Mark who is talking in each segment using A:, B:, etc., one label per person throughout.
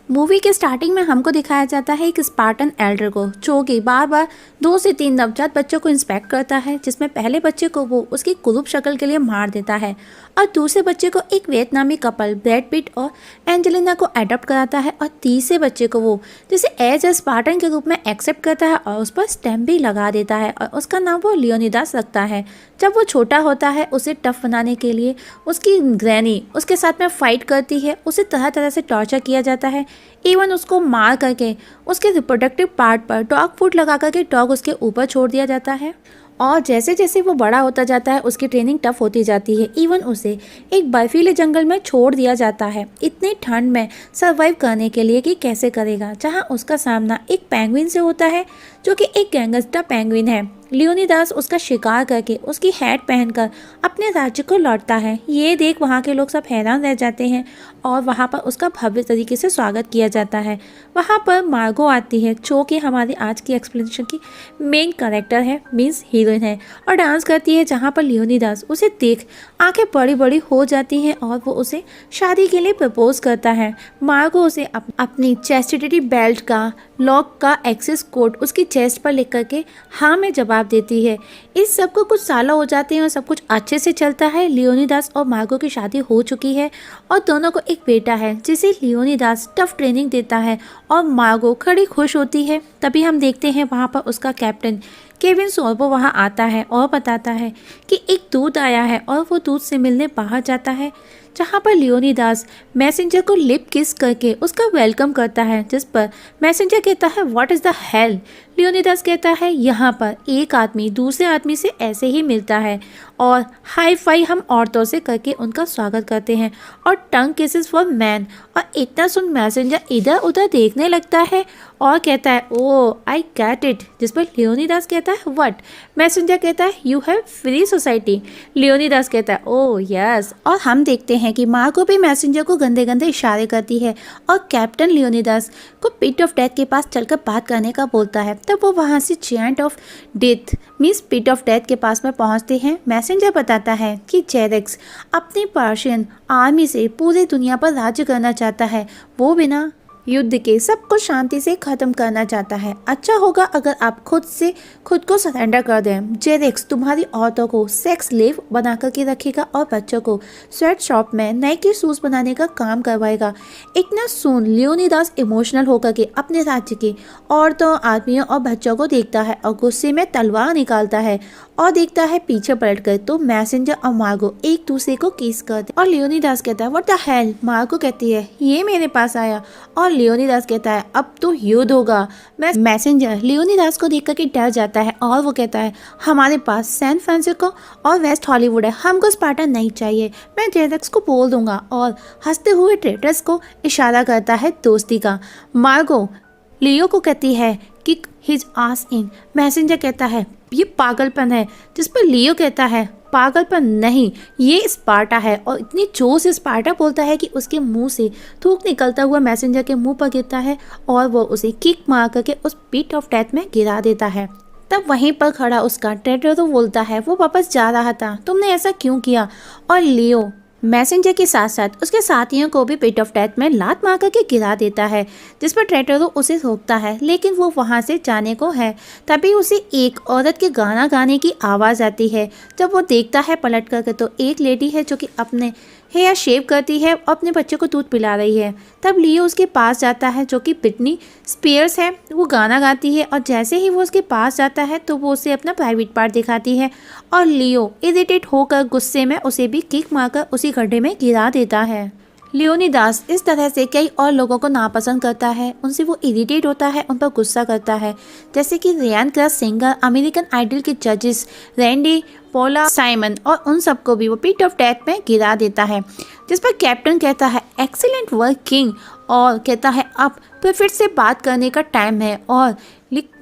A: Movie के starting में हमको दिखाया जाता है एक स्पार्टन एल्डर को, जो कि बार बार 2 से 3 नवजात बच्चों को इंस्पेक्ट करता है, जिसमें पहले बच्चे को वो उसकी कुरूप शक्ल के लिए मार देता है और दूसरे बच्चे को एक वियतनामी कपल ब्रैड पिट और एंजेलिना को अडॉप्ट कराता है और तीसरे बच्चे को वो जिसे एज ए स्पार्टन के रूप में एक्सेप्ट करता है और उस पर स्टैम्प भी लगा देता है और उसका नाम वो लियोनिदास रखता है। जब वो छोटा होता है, उसे टफ बनाने के लिए उसकी ग्रैनी उसके साथ में फाइट करती है, उसे तरह तरह से टॉर्चर किया जाता है, इवन उसको मार करके उसके रिप्रोडक्टिव पार्ट पर डॉग फूड लगा करके डॉग उसके ऊपर छोड़ दिया जाता है। और जैसे जैसे वो बड़ा होता जाता है, उसकी ट्रेनिंग टफ होती जाती है, इवन उसे एक बर्फीले जंगल में छोड़ दिया जाता है इतनी ठंड में सर्वाइव करने के लिए कि कैसे करेगा, जहां उसका सामना एक पेंगुइन से होता है जो कि एक गैंगस्टर पेंगुइन है। लियोनिदास उसका शिकार करके उसकी हैट पहनकर अपने राज्य को लौटता है। ये देख वहाँ के लोग सब हैरान रह जाते हैं और वहाँ पर उसका भव्य तरीके से स्वागत किया जाता है। वहाँ पर मार्गो आती है, जो कि हमारी आज की एक्सप्लेनेशन की मेन कैरेक्टर है, मीन्स हीरोइन है, और डांस करती है, जहाँ पर लियोनिदास उसे देख आंखें बड़ी बड़ी हो जाती हैं और वो उसे शादी के लिए प्रपोज करता है। मार्गो उसे अपनी चेस्टिडिटी बेल्ट का लॉक का एक्सेस कोड उसकी चेस्ट पर लिख करके हाँ में जवाब देती है। इस सब को कुछ सालों हो जाते हैं और सब कुछ अच्छे से चलता है। लियोनिदास और मार्गो की शादी हो चुकी है और दोनों को एक बेटा है, जिसे लियोनिदास टफ ट्रेनिंग देता है और मार्गो खड़ी खुश होती है। तभी हम देखते हैं वहाँ पर उसका कैप्टन केविन सोर्बो वहाँ आता है और बताता है कि एक दूत आया है और वो दूत से मिलने बाहर जाता है, जहाँ पर लियोनिदास मैसेंजर को लिप किस करके उसका वेलकम करता है, जिस पर मैसेंजर कहता है what is the hell. Leonidas कहता है यहाँ पर एक आदमी दूसरे आदमी से ऐसे ही मिलता है और हाई फाई हम औरतों से करके उनका स्वागत करते हैं और टंग किसेस फॉर मैन। और इतना सुन मैसेंजर इधर उधर देखने लगता है और कहता है ओ आई गेट इट, जिस पर लियोनिदास कहता है व्हाट। मैसेंजर कहता है you have free society. Leonidas कहता है ओ यस। और हम देखते हैं कि मार्गो भी मैसेंजर को गंदे गंदे इशारे करती है और कैप्टन लियोनिदास को पिट ऑफ डेथ के पास चलकर बात करने का बोलता है। तब वो वहाँ से chant of death means pit of death के पास में पहुँचते हैं। मैसेंजर बताता है कि जेरेक्स अपनी पर्शियन आर्मी से पूरी दुनिया पर राज्य करना चाहता है, वो बिना युद्ध के सब कुछ शांति से खत्म करना चाहता है। अच्छा होगा अगर आप खुद को सरेंडर कर दें। जेरेक्स तुम्हारी औरतों को सेक्स स्लेव बना करके रखेगा और बच्चों को स्वेट शॉप में नए के शूज बनाने का काम करवाएगा। इतना सुन लियोनिदास इमोशनल होकर के अपने राज्य की औरतों, आदमियों और बच्चों को देखता है और गुस्से में तलवार निकालता है और देखता है पीछे पलटकर तो मैसेंजर और मार्गो एक दूसरे को किस करते और लियोनिदास कहता है व्हाट द हेल। मार्गो कहती है ये मेरे पास आया और लियोनिदास कहता है अब तो युद्ध होगा। मैसेंजर लियोनिदास को देख करके डर जाता है और वो कहता है हमारे पास सैन फ्रांसिस्को और वेस्ट हॉलीवुड है, हमको स्पार्टा नहीं चाहिए, मैं जेरेक्स को बोल दूंगा। और हंसते हुए ट्रेटर्स को इशारा करता है दोस्ती का। मार्गो लियो को कहती है किक हिज आस इन। मैसेंजर कहता है ये पागलपन है, जिस पर लियो कहता है पागलपन नहीं, ये स्पार्टा है। और इतनी जोर से स्पार्टा बोलता है कि उसके मुंह से थूक निकलता हुआ मैसेंजर के मुंह पर गिरता है और वो उसे किक मार करके उस पिट ऑफ डेथ में गिरा देता है। तब वहीं पर खड़ा उसका ट्रेटर तो बोलता है वो वापस जा रहा था, तुमने ऐसा क्यों किया। और लियो मैसेंजर के साथ साथ उसके साथियों को भी पिट ऑफ डेथ में लात मार करके गिरा देता है, जिस पर ट्रेटरो उसे रोकता है, लेकिन वो वहाँ से जाने को है। तभी उसे एक औरत के गाना गाने की आवाज़ आती है। जब वो देखता है पलट करके तो एक लेडी है जो कि अपने हेयर शेव करती है और अपने बच्चे को दूध पिला रही है। तब लियो उसके पास जाता है, जो कि ब्रिटनी स्पीयर्स है, वो गाना गाती है और जैसे ही वो उसके पास जाता है तो वो उसे अपना प्राइवेट पार्ट दिखाती है और लियो इरिटेट होकर गुस्से में उसे भी किक मारकर उसी गड्ढे में गिरा देता है। लियोनिदास इस तरह से कई और लोगों को नापसंद करता है, उनसे वो इरिटेट होता है, उन पर गुस्सा करता है, जैसे कि Ryan Cross singer, American Idol के जजेस रैंडी, पोला साइमन और उन सबको भी वो पिट ऑफ डेथ में गिरा देता है। जिस पर कैप्टन कहता है एक्सीलेंट वर्क किंग और कहता है अब प्रोफिट से बात करने का टाइम है। और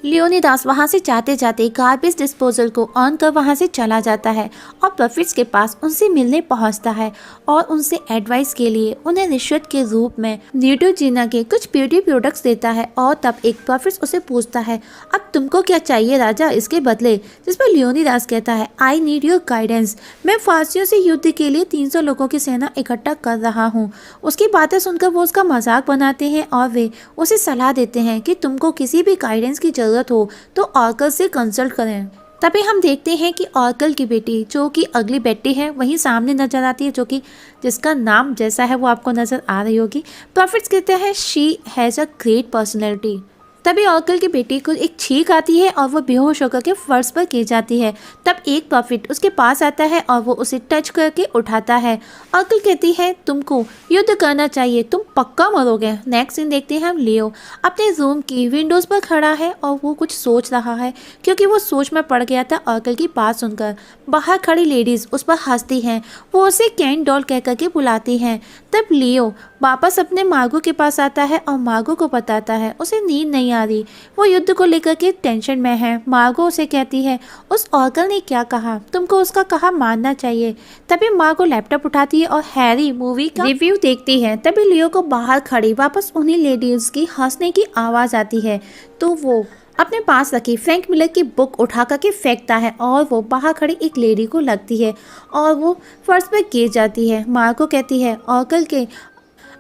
A: लियोनिदास वहाँ से जाते जाते गार्बेज डिस्पोजल को ऑन कर वहाँ से चला जाता है और प्रॉफिट्स के पास उनसे मिलने पहुँचता है और उनसे एडवाइस के लिए उन्हें रिश्वत के रूप में न्यूट्रोजीना के कुछ ब्यूटी प्रोडक्ट्स देता है। और तब एक प्रॉफिट्स उसे पूछता है अब तुमको क्या चाहिए राजा इसके बदले, जिस पर लियोनिदास कहता है आई आई नीड योर गाइडेंस। मैं फारसियों से युद्ध के लिए 300 लोगों की सेना इकट्ठा कर रहा हूँ। उसकी बातें सुनकर वो उसका मजाक बनाते हैं और वे उसे सलाह देते हैं कि तुमको किसी भी गाइडेंस की ज़रूरत हो तो ऑर्कल से कंसल्ट करें। तभी हम देखते हैं कि ऑर्कल की बेटी जो कि अगली बेटी है वहीं सामने नजर आती है, जो कि जिसका नाम जैसा है वो आपको नजर आ रही होगी। प्रॉफिट्स कहते हैं she has a great personality. तभी ऑर्कल की बेटी को एक छींक आती है और वो बेहोश होकर के फर्श पर गिर जाती है। तब एक प्रॉफिट उसके पास आता है और वो उसे टच करके उठाता है। ऑर्कल कहती है तुमको युद्ध करना चाहिए, तुम पक्का मरोगे। नेक्स्ट सीन देखते हैं हम लियो अपने रूम की विंडोज पर खड़ा है और वो कुछ सोच रहा है क्योंकि वो सोच में पड़ गया था ऑर्कल की बात सुनकर। बाहर खड़ी लेडीज उस पर हंसती हैं, वो उसे कैन डॉल कह करके बुलाती हैं। तब लियो वापस अपने मार्गो के पास आता है और मार्गो को बताता है उसे नींद नहीं आ रही, वो युद्ध को लेकर के टेंशन में है। मार्गो उसे कहती है उस ऑर्कल ने क्या कहा, तुमको उसका कहा मानना चाहिए। तभी मार्गो लैपटॉप उठाती है और हैरी मूवी का रिव्यू देखती है। तभी लियो को बाहर खड़ी वापस उन्हीं लेडीज की हंसने की आवाज़ आती है, तो वो अपने पास रखी फ्रैंक मिलर की बुक उठा करके फेंकता है और वो बाहर खड़ी एक लेडी को लगती है और वो फर्श पर गिर जाती है। मार्गो कहती है ऑर्कल के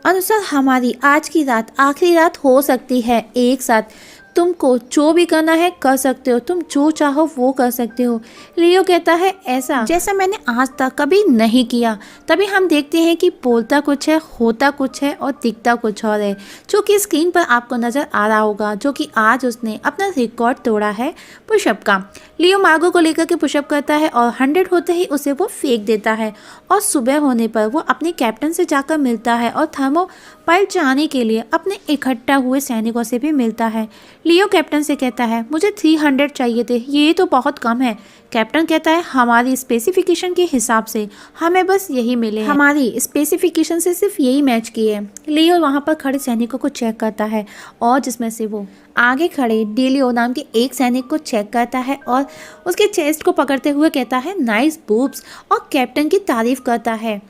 A: अनुसार हमारी आज की रात आखिरी रात हो सकती है, एक साथ तुमको जो भी करना है कर सकते हो, तुम जो चाहो वो कर सकते हो। लियो कहता है ऐसा जैसा मैंने आज तक कभी नहीं किया। तभी हम देखते हैं कि बोलता कुछ है, होता कुछ है और दिखता कुछ और है, जो कि स्क्रीन पर आपको नज़र आ रहा होगा, जो कि आज उसने अपना रिकॉर्ड तोड़ा है पुशअप का। लियो मार्गो को लेकर के पुशअप करता है और 100 होते ही उसे वो फेंक देता है और सुबह होने पर वो अपने कैप्टन से जाकर मिलता है और थर्मोपाइल जाने के लिए अपने इकट्ठा हुए सैनिकों से भी मिलता है। लियो कैप्टन से कहता है मुझे 300 चाहिए थे, ये तो बहुत कम है। कैप्टन कहता है हमारी स्पेसिफिकेशन के हिसाब से हमें बस यही मिले, हमारी स्पेसिफिकेशन से सिर्फ यही मैच किए। लियो वहाँ पर खड़े सैनिकों को चेक करता है और जिसमें से वो आगे खड़े डेलियो नाम के एक सैनिक को चेक करता है और उसके चेस्ट को पकड़ते हुए कहता है नाइस बूब्स और कैप्टन की तारीफ करता है।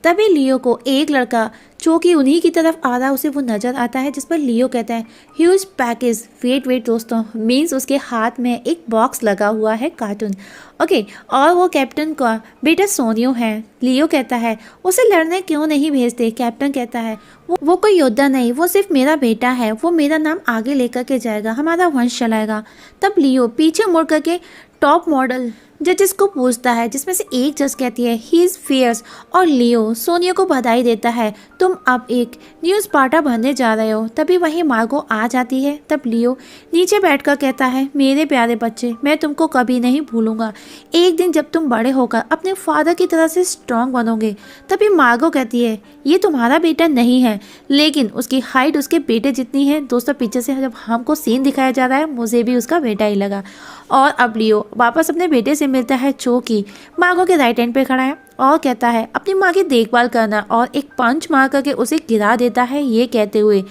A: तभी लियो को एक लड़का जो कि उन्हीं की तरफ आ रहा है उसे वो नज़र आता है, जिस पर लियो कहता है ह्यूज पैकेज। वेट दोस्तों, मीन्स उसके हाथ में एक बॉक्स लगा हुआ है कार्टून, ओके, और वो कैप्टन का बेटा सोनियो है। लियो कहता है उसे लड़ने क्यों नहीं भेजते। कैप्टन कहता है वो कोई योद्धा नहीं, वो सिर्फ मेरा बेटा है, वो मेरा नाम आगे लेकर के जाएगा, हमारा वंश चलाएगा। तब लियो पीछे मुड़ करके टॉप मॉडल जजेस को पूछता है, जिसमें से एक जज कहती है ही इज़ फियर्स और लियो सोनिया को बधाई देता है तुम अब एक न्यू स्पार्टा बनने जा रहे हो। तभी वहीं मार्गो आ जाती है। तब लियो नीचे बैठकर कहता है मेरे प्यारे बच्चे, मैं तुमको कभी नहीं भूलूंगा, एक दिन जब तुम बड़े होकर अपने फादर की तरह से स्ट्रांग बनोगे। तभी मार्गो कहती है ये तुम्हारा बेटा नहीं है, लेकिन उसकी हाइट उसके बेटे जितनी है। दोस्तों पीछे से जब हमको सीन दिखाया जा रहा है मुझे भी उसका बेटा ही लगा। और अब लियो वापस अपने बेटे से मिलता है जो कि मार्गो के राइट हैंड पे खड़ा है और कहता है अपनी माँ की देखभाल करना, और एक पंच मार करके उसे गिरा देता है ये कहते हुए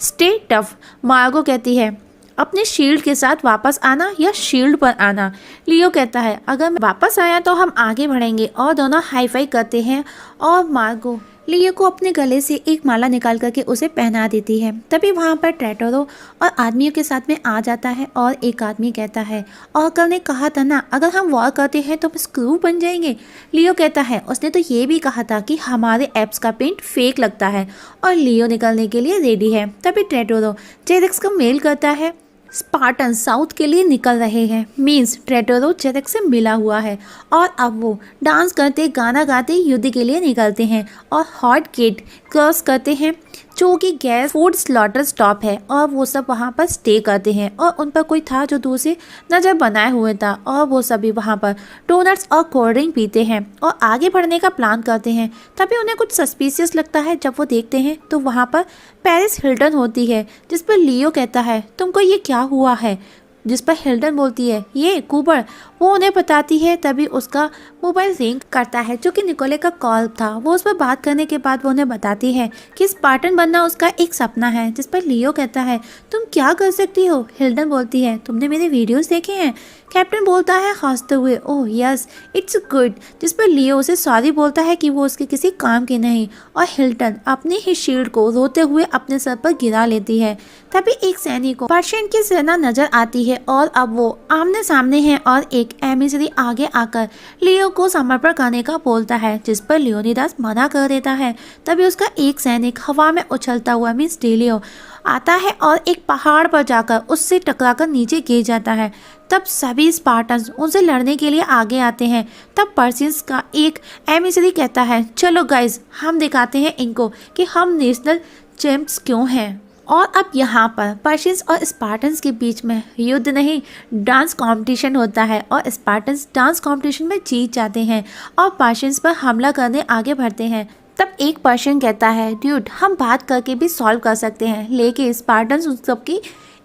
A: स्टे टफ। मार्गो कहती है अपने शील्ड के साथ वापस आना या शील्ड पर आना। लियो कहता है अगर मैं वापस आया तो हम आगे बढ़ेंगे, और दोनों हाई फाई करते हैं और मार्गो लियो को अपने गले से एक माला निकाल करके उसे पहना देती है। तभी वहाँ पर ट्रेटोरो और आदमियों के साथ में आ जाता है और एक आदमी कहता है ऑर्कल ने कहा था ना अगर हम वॉर करते हैं तो हम स्क्रू बन जाएंगे। लियो कहता है उसने तो ये भी कहा था कि हमारे एप्स का पेंट फेक लगता है, और लियो निकलने के लिए रेडी है। तभी ट्रेटोरो जेरेक्स को मेल करता है स्पार्टन साउथ के लिए निकल रहे हैं, मीन्स ट्रेटोरो जेरेक्स से मिला हुआ है, और अब वो डांस करते गाना गाते युद्ध के लिए निकलते हैं और हॉट गेट क्रॉस करते हैं जो कि गैस फूड स्लॉटर स्टॉप है, और वो सब वहाँ पर स्टे करते हैं। और उन पर कोई था जो दूर से नज़र बनाए हुए था, और वो सभी वहाँ पर डोनट्स और कोल्ड ड्रिंक पीते हैं और आगे बढ़ने का प्लान करते हैं। तभी उन्हें कुछ सस्पिशियस लगता है। जब वो देखते हैं तो वहाँ पर पेरिस हिल्टन होती है, जिस पर लियो कहता है तुमको ये क्या हुआ है, जिस पर हिल्टन बोलती है ये कुबर। वो उन्हें बताती है। तभी उसका मोबाइल रिंग करता है जो कि निकोले का कॉल था। वो उस पर बात करने के बाद वो उन्हें बताती है कि स्पार्टन बनना उसका एक सपना है, जिस पर लियो कहता है तुम क्या कर सकती हो। हिल्टन बोलती है तुमने मेरे वीडियोस देखे हैं। कैप्टन बोलता है हंसते हुए ओह यस इट्स गुड, जिस पर लियो उसे सॉरी बोलता है कि वो उसके किसी काम की नहीं, और हिल्टन अपने ही शील्ड को रोते हुए अपने सर पर गिरा लेती है। तभी एक सैनिक को पर्शियन की सेना नजर आती है और अब वो आमने सामने हैं और एक एक एमिसरी आगे आकर लियो को समर्पण करने का बोलता है, जिस पर लियोनिदास मना कर देता है। तभी उसका एक सैनिक हवा में उछलता हुआ मीन्स डेलियो आता है और एक पहाड़ पर जाकर उससे टकराकर नीचे गिर जाता है। तब सभी स्पार्टन्स उनसे लड़ने के लिए आगे आते हैं। तब पर्शियंस का एक एमिसरी कहता है, चलो गाइज, हम दिखाते हैं इनको कि हम नेशनल चैंप्स क्यों हैं। और अब यहाँ पर पर्शियंस और स्पार्टन्स के बीच में युद्ध नहीं, डांस कंपटीशन होता है और स्पार्टन्स डांस कंपटीशन में जीत जाते हैं और पर्शियंस पर हमला करने आगे बढ़ते हैं। तब एक पर्शियन कहता है, ड्यूड, हम बात करके भी सॉल्व कर सकते हैं, लेकिन स्पार्टन्स उन सबकी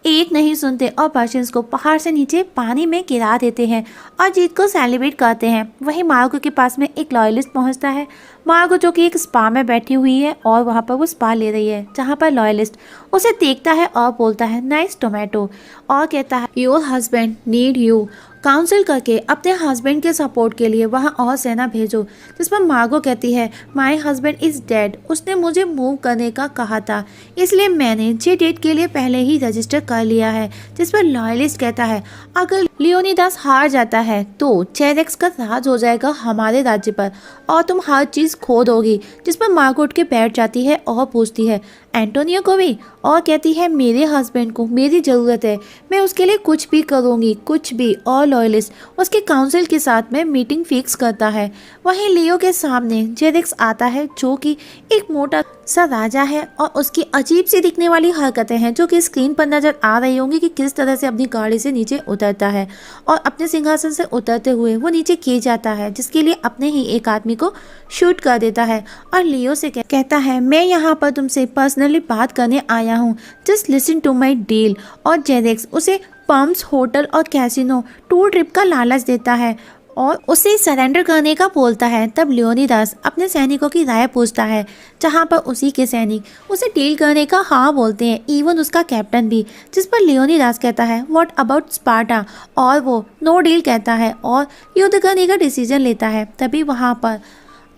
A: एक नहीं सुनते और पर्शियंस को पहाड़ से नीचे पानी में गिरा देते हैं और जीत को सेलिब्रेट करते हैं। वहीं मार्गो के पास में एक लॉयलिस्ट पहुंचता है। मार्गो जो कि एक स्पा में बैठी हुई है और वहां पर वो स्पा ले रही है, जहां पर लॉयलिस्ट उसे देखता है और बोलता है, नाइस टोमेटो, और कहता है, your husband need you, council करके अपने हस्बैंड के सपोर्ट के लिए वहां और सेना भेजो। जिस पर मार्गो कहती है, माई हस्बैंड इज डेड, उसने मुझे मूव करने का कहा था, इसलिए मैंने जे डेट के लिए पहले ही रजिस्टर कर लिया है। जिस पर लॉयलिस्ट कहता है, अगर लियोनिदास हार जाता है तो चेरेक्स का राज हो जाएगा हमारे राज्य पर और तुम हर चीज खो दोगी। जिस पर मार्गो उठ के बैठ जाती है और पूछती है, एंटोनियो को भी, और कहती है, मेरे हस्बैंड को मेरी ज़रूरत है, मैं उसके लिए कुछ भी करूँगी, कुछ भी। और लॉयलिस्ट उसके काउंसिल के साथ में मीटिंग फिक्स करता है। वहीं लियो के सामने जेरेक्स आता है, जो कि एक मोटा सा राजा है और उसकी अजीब सी दिखने वाली हरकतें हैं जो कि स्क्रीन पर नजर आ रही होंगी कि किस तरह से अपनी गाड़ी से नीचे उतरता है और अपने सिंहासन से उतरते हुए वो नीचे गिर जाता है, जिसके लिए अपने ही एक आदमी को शूट कर देता है और लियो से कहता है, मैं यहाँ पर तुमसे पर्सनली बात करने आया हूँ, just listen to my deal. और जेरेक्स उसे पम्प्स, होटल और कैसीनो टूर ट्रिप का लालच देता है और उसे सरेंडर करने का बोलता है। तब लियोनिदास अपने सैनिकों की राय पूछता है, जहां पर उसी के सैनिक उसे डील करने का हाँ बोलते हैं, इवन उसका कैप्टन भी। जिस पर लियोनिदास कहता है, व्हाट अबाउट स्पार्टा, और वो नो डील कहता है और युद्ध करने का डिसीजन लेता है। तभी वहां पर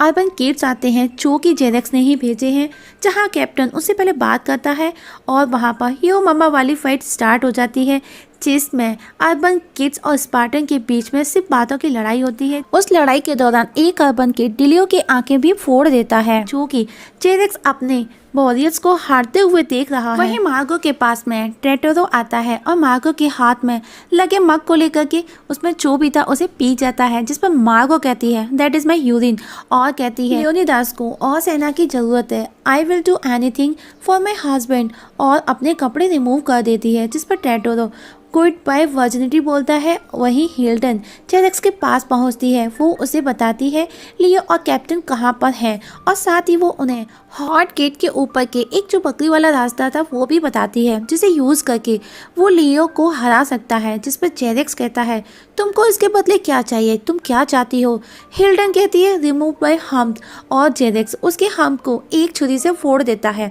A: अर्बन किड्स आते हैं, जो कि जेरेक्स ने ही भेजे हैं, जहां कैप्टन उससे पहले बात करता है और वहां पर यो मम्मा वाली फाइट स्टार्ट हो जाती है, जिसमें अर्बन किड्स और स्पार्टन के बीच में सिर्फ बातों की लड़ाई होती है। उस लड़ाई के दौरान एक अर्बन किड डिलियो की आंखें भी फोड़ देता है, जो कि जेरेक्स अपने वॉरियर्स को हारते हुए देख रहा है। वहीं मार्गो के पास में ट्रेटोरो आता है और मार्गो के हाथ में लगे मग को लेकर के उसमें जो भी था उसे पी जाता है। जिस पर मार्गो कहती है, दैट इज माई यूरिन, और कहती है, लियोनिदास को और सेना की जरूरत है, I will do anything for my husband, और अपने कपड़े रिमूव कर देती है। जिस पर ट्रेटोरो गुड बाय वर्जिनिटी बोलता है। वहीं हिल्टन जेरेक्स के पास पहुंचती है, वो उसे बताती है लियो और कैप्टन कहां पर है और साथ ही वो उन्हें हॉट गेट के ऊपर के एक जो बकरी वाला रास्ता था वो भी बताती है, जिसे यूज करके वो लियो को हरा सकता है। जिस पर जेरेक्स कहता है, तुमको इसके बदले क्या चाहिए, तुम क्या चाहती हो। हिल्टन कहती है, रिमूव बाय हम्प, और जेरेक्स उसके हम्प को एक छुरी से फोड़ देता है।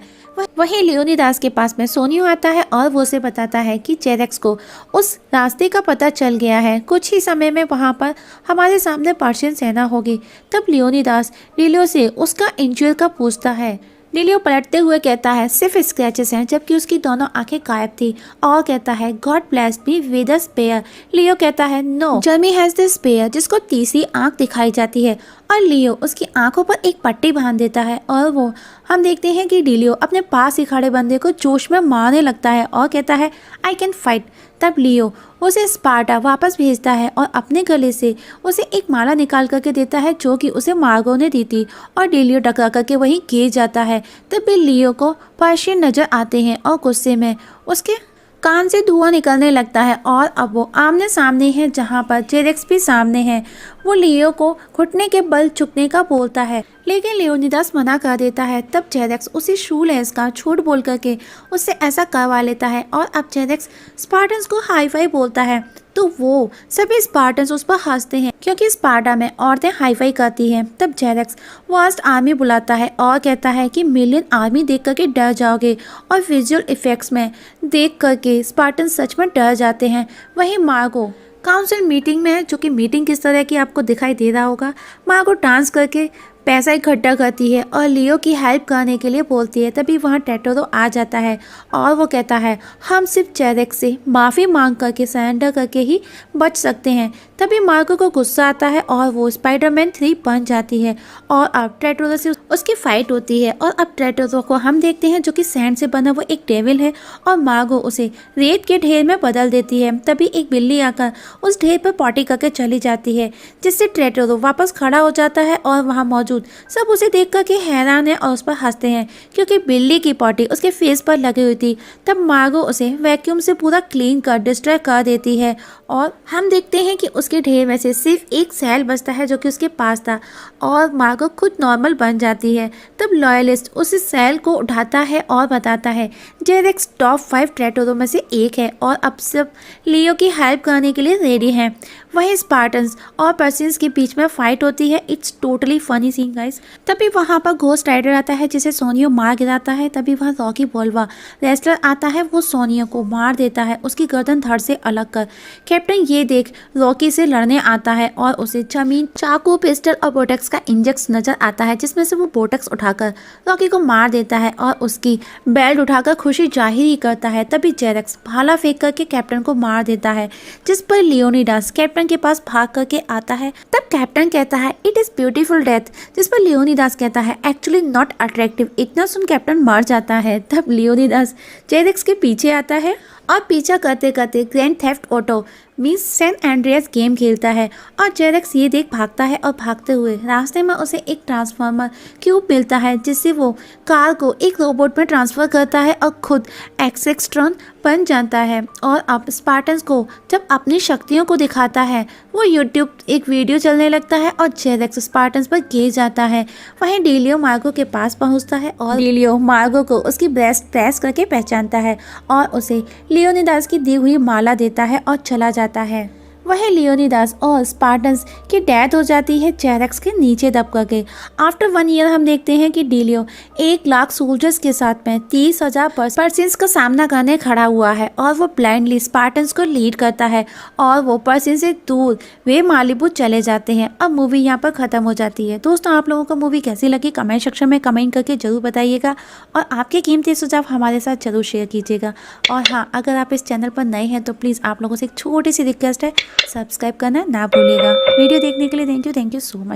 A: वहीं लियोनिदास के पास में सोनियो आता है और वो उसे बताता है कि जेरेक्स को उस रास्ते का पता चल गया है, कुछ ही समय में वहां पर हमारे सामने पर्शियन सेना होगी। तब लियोनिदास लिलियो से उसका इंजरी का पूछता है। लिलियो पलटते हुए कहता है, सिर्फ स्क्रैचेस हैं, जबकि उसकी दोनों आंखें गायब थी, और कहता है, God bless me with a spare. Leo कहता है, no, Jeremy has the spare, जिसको तीसरी आंख दिखाई जाती है और लियो उसकी आंखों पर एक पट्टी बांध देता है और वो हम देखते हैं कि डिलियो अपने पास ही खड़े बंदे को जोश में मारने लगता है और कहता है, आई कैन फाइट। तब लियो उसे स्पार्टा वापस भेजता है और अपने गले से उसे एक माला निकाल करके देता है, जो कि उसे मार्गो ने दी थी, और डिलियो टकरा करके वहीं गिर जाता है। तब भी लियो को पर्शियन नजर आते हैं और गुस्से में उसके कान से धुआं निकलने लगता है और अब वो आमने सामने है, जहां पर जेरेक्स भी सामने है। वो लियो को घुटने के बल झुकने का बोलता है, लेकिन लियोनिदास मना कर देता है। तब जेरेक्स उसे शूलेस का झूठ बोल करके उससे ऐसा करवा लेता है और अब जेरेक्स स्पार्टन्स को हाई फाई बोलता है, तो वो सभी स्पार्टन्स उस पर हंसते हैं क्योंकि स्पार्टा में औरतें हाई फाई करती हैं। तब जेरेक्स वास्ट आर्मी बुलाता है और कहता है कि मिलियन आर्मी देख करके डर जाओगे, और विजुअल इफेक्ट्स में देख करके स्पार्टन सच में डर जाते हैं। वहीं मार्गो काउंसिल मीटिंग में है, जो कि मीटिंग किस तरह की आपको दिखाई दे रहा होगा। मार्गो डांस करके पैसा इकट्ठा करती है और लियो की हेल्प करने के लिए बोलती है। तभी वहाँ टेटरो आ जाता है और वो कहता है हम सिर्फ जेरेक्स से माफ़ी मांग करके सरेंडर करके ही बच सकते हैं। तभी मार्को को गुस्सा आता है और वो स्पाइडरमैन 3 बन जाती है और अब टेटरो से उसकी फाइट होती है। और अब टेटरो को हम देखते हैं जो कि सैंड से बना वो एक डेविल है और मार्गो उसे रेत के ढेर में बदल देती है। तभी एक बिल्ली आकर उस ढेर पर पॉटी करके चली जाती है, जिससे टेटरो वापस खड़ा हो जाता है और वहाँ मौजूद सब उसे देख करके हैरान है और उस पर हंसते हैं क्योंकि बिल्ली की पॉटी उसके फेस पर लगी हुई थी। तब मार्गो उसे वैक्यूम से पूरा क्लीन कर डिस्ट्रॉय कर देती है और हम देखते हैं कि उसके ढेर में से सिर्फ एक सेल बचता है जो कि उसके पास था और मार्गो खुद नॉर्मल बन जाती है। तब लॉयलिस्ट उस सेल को उठाता है और बताता है जेरेक्स टॉप 5 टेटरो में से एक है और अब सब लियो की हेल्प करने के लिए रेडी हैं। वहीं स्पार्टन्स और पर्सियंस के बीच में फाइट होती है। It's totally funny scene guys. तभी वहाँ पर घोस्ट राइडर आता है जिसे सोनियो मार गिराता है। तभी वहाँ रॉकी बोल्वा रेसलर आता है, वो सोनियो को मार देता है उसकी गर्दन धड़ से अलग कर। कैप्टन ये देख रॉकी से लड़ने आता है और उसे जमीन, चाकू, पिस्टल और बोटक्स का इंजेक्स नजर आता है, जिसमें से वो बोटक्स उठाकर रॉकी को मार देता है और उसकी बेल्ट उठाकर खुशी जाहिर करता है। तभी जेरेक्स भाला फेंक करके कैप्टन को मार देता है, जिस पर लियोनिडास कैप्टन के पास भाग करके आता है। तब कैप्टन कहता है इट इज ब्यूटीफुल डेथ, जिस पर लियोनिडास कहता है एक्चुअली नॉट अट्रैक्टिव। इतना सुन कैप्टन मर जाता है। तब लियोनिडास जेरेक्स के पीछे आता है और पीछा करते करते Grand Theft Auto means San Andreas game खेलता है और जेरेक्स ये देख भागता है और भागते हुए रास्ते में उसे एक ट्रांसफार्मर क्यूब मिलता है, जिससे वो कार को एक रोबोट में ट्रांसफर करता है और खुद एक्सेक्स्ट्रॉन बन जाता है। और अब स्पार्टन्स को जब अपनी शक्तियों को दिखाता है वो यूट्यूब एक वीडियो चलने लगता है और जेरेक्स स्पार्टन्स पर गिर जाता है। वहीं डीलियो मार्गो के पास पहुंचता है और डीलियो मार्गो को उसकी ब्रेस्ट प्रेस करके पहचानता है और उसे लियोनिडास की दी हुई माला देता है और चला जाता है। वह लियोनिडास और स्पार्टन्स की डेथ हो जाती है जेरेक्स के नीचे दब करके। आफ्टर 1 ईयर हम देखते हैं कि डीलियो 1 लाख सोल्जर्स के साथ में 30,000 पर्सियंस का सामना करने खड़ा हुआ है और वो ब्लाइंडली स्पार्टन्स को लीड करता है और वो पर्सियंस से दूर वे मालिबू चले जाते हैं। अब मूवी यहाँ पर ख़त्म हो जाती है। दोस्तों, आप लोगों को मूवी कैसी लगी कमेंट सेक्शन में कमेंट करके जरूर बताइएगा और आपके कीमती सुझाव हमारे साथ जरूर शेयर कीजिएगा। और हाँ, अगर आप इस चैनल पर नए हैं तो प्लीज़ आप लोगों से एक छोटी सी रिक्वेस्ट है, सब्सक्राइब करना ना भूलिएगा। वीडियो देखने के लिए थैंक यू सो मच।